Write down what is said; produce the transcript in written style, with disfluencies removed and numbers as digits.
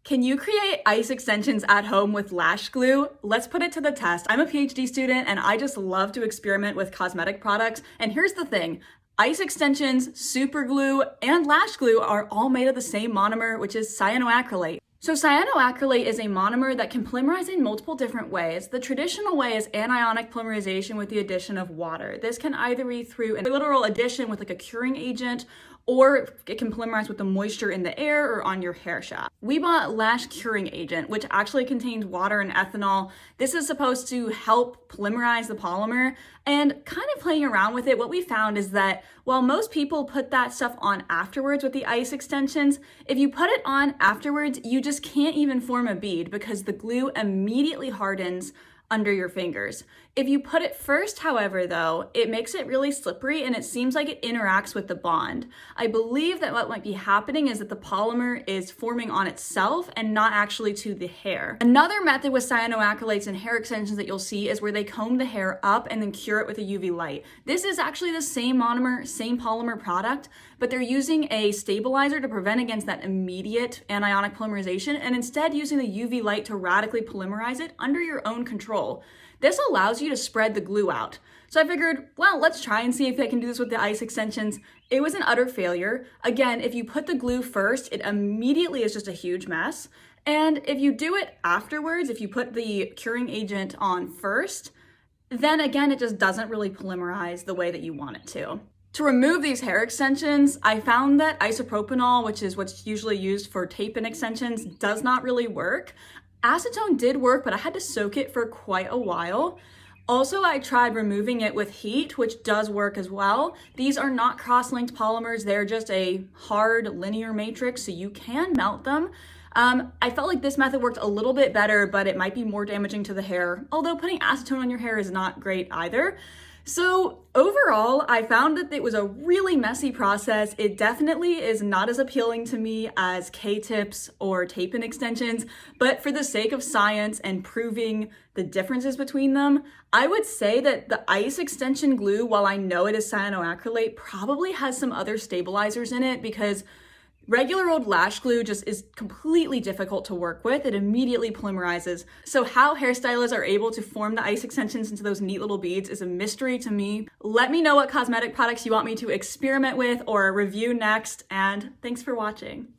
Can you create ice extensions at home with lash glue? Let's put it to the test. I'm a PhD student and I just love to experiment with cosmetic products. And here's the thing, ice extensions, super glue, and lash glue are all made of the same monomer, which is cyanoacrylate. So cyanoacrylate is a monomer that can polymerize in multiple different ways. The traditional way is anionic polymerization with the addition of water. This can either be through a literal addition with like a curing agent, or it can polymerize with the moisture in the air or on your hair shaft. We bought lash curing agent, which actually contains water and ethanol. This is supposed to help polymerize the polymer, and kind of playing around with it, what we found is that while most people put that stuff on afterwards with the ice extensions, if you put it on afterwards, you just can't even form a bead because the glue immediately hardens under your fingers. If you put it first, however, though, it makes it really slippery and it seems like it interacts with the bond. I believe that what might be happening is that the polymer is forming on itself and not actually to the hair. Another method with cyanoacrylates and hair extensions that you'll see is where they comb the hair up and then cure it with a UV light. This is actually the same monomer, same polymer product, but they're using a stabilizer to prevent against that immediate anionic polymerization and instead using the UV light to radically polymerize it under your own control. This allows you to spread the glue out. So I figured, well, let's try and see if I can do this with the ice extensions. It was an utter failure. Again, if you put the glue first, it immediately is just a huge mess. And if you do it afterwards, if you put the curing agent on first, then again, it just doesn't really polymerize the way that you want it to. To remove these hair extensions, I found that isopropanol, which is what's usually used for tape-in extensions, does not really work. Acetone did work, but I had to soak it for quite a while. Also, I tried removing it with heat, which does work as well. These are not cross-linked polymers. They're just a hard linear matrix, so you can melt them. I felt like this method worked a little bit better, but it might be more damaging to the hair, although putting acetone on your hair is not great either. So overall, I found that it was a really messy process. It definitely is not as appealing to me as K-tips or tape-in extensions, but for the sake of science and proving the differences between them, I would say that the ice extension glue, while I know it is cyanoacrylate, probably has some other stabilizers in it because regular old lash glue just is completely difficult to work with. It immediately polymerizes. So how hairstylists are able to form the ice extensions into those neat little beads is a mystery to me. Let me know what cosmetic products you want me to experiment with or review next, and thanks for watching.